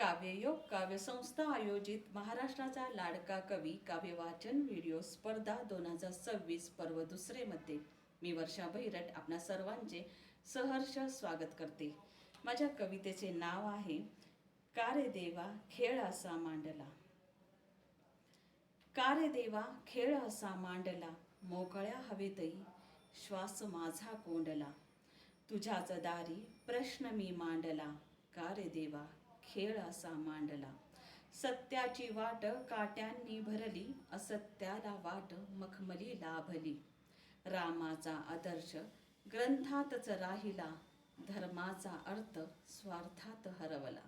काव्ययोग काव्यसंस्था आयोजित महाराष्ट्राचा लाडका कवी काव्य वाचन व्हिडिओ स्पर्धा 2026 पर्व दुसरे मध्ये मी वर्षा भैरट आपणा सर्वांचे सहर्ष स्वागत करते। माझ्या कवितेचे नाव आहे का रे देवा खेळ असा मांडला। का रे देवा खेळ असा मांडला, मोकळ्या हवेतही श्वास माझा कोंडला। तुझ्याच दारी प्रश्न मी मांडला, का रे देवा खेळ असा मांडला। सत्याची वाट काट्यांनी भरली, असत्याला वाट मखमली लाभली। रामाचा आदर्श ग्रंथातच राहिला, धर्माचा अर्थ स्वार्थात हरवला।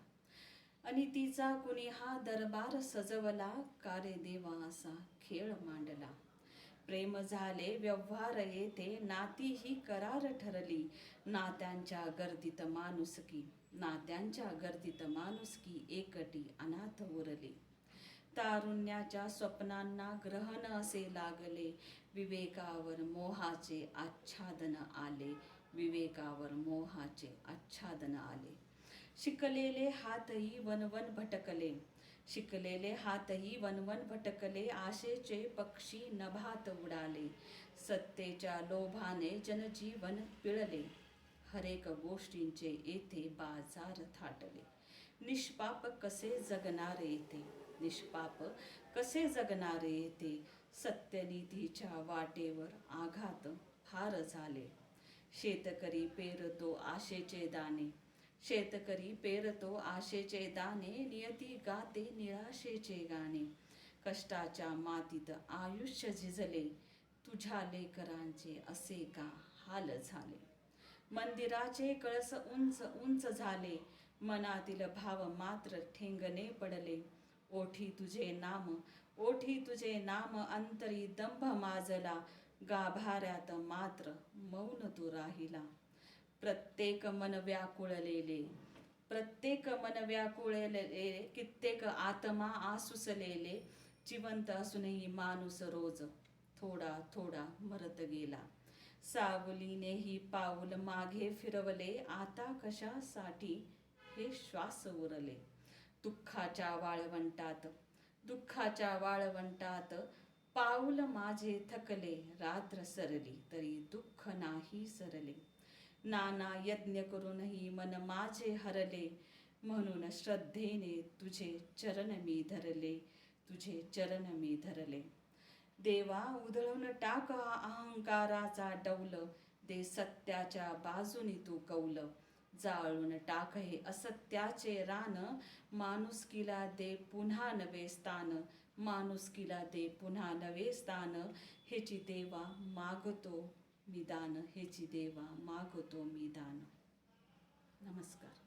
अनितीचा कुणी हा दरबार सजवला, का रे देवा असा खेळ मांडला। प्रेम झाले व्यवहार येथे, नाती ही करार ठरली। नात्यांच्या गर्दीत माणुसकी, नात्यांच्या गर्दीत माणुसकी एकटी अनाथ उरली। तारुण्याच्या स्वप्नांना ग्रहण असे लागले, विवेकावर मोहाचे आच्छादन आले, विवेकावर मोहाचे आच्छादन आले। शिकलेले हातही वनवन भटकले, शिकलेले हातही वनवन भटकले। आशेचे पक्षी नभात उडाले, सत्तेच्या लोभाने जनजीवन पिळले। हरेक गोष्टींचे येथे बाजार थाटले, निष्पाप कसे जगणारे येथे, निष्पाप कसे जगणारे येथे। सत्यनीतीच्या वाटेवर आघात फार झाले, शेतकरी पेरतो आशेचे दाणे, शेतकरी पेरतो आशेचे दाणे। नियती गाते निराशेचे गाणे, कष्टाच्या मातीत आयुष्य झिजले। तुझ्या लेकरांचे असे का हाल झाले। मंदिराचे कळस उंच उंच झाले, मनातील भाव मात्र ठेंगणे पडले। ओठी तुझे नाम, ओठी तुझे नाम, अंतरी दंभ माजला। गाभाऱ्यात मात्र मौन तू राहिला। प्रत्येक मन व्याकुळलेले, प्रत्येक मन व्याकुळलेले, कित्येक आत्मा आसुसलेले। जिवंत असूनही माणूस रोज थोडा थोडा मरत गेला। सावलीनेही पाऊल मागे फिरवले, आता कशासाठी हे श्वास उरले। दुःखाच्या वाळवंटात, दुःखाच्या वाळवंटात पाऊल माझे थकले। रात्र सरली तरी दुःख नाही सरले, नाना यज्ञ करूनही मन माझे हरले। म्हणून श्रद्धेने तुझे चरण मी धरले, तुझे चरण मी धरले। देवा उधळून टाक अहंकाराचा डौल, दे सत्याच्या बाजूनी तू कौल। जाळून टाक हे असत्याचे रान, माणुसकीला दे पुन्हा नवे स्थान, माणुसकीला दे पुन्हा नवे स्थान। हेची देवा मागतो मी दान, हेची देवा मागतो मी दान। नमस्कार।